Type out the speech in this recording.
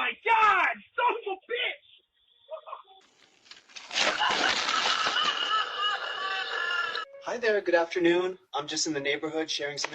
my God! Son of a bitch! Hi there, good afternoon. I'm just in the neighborhood sharing some.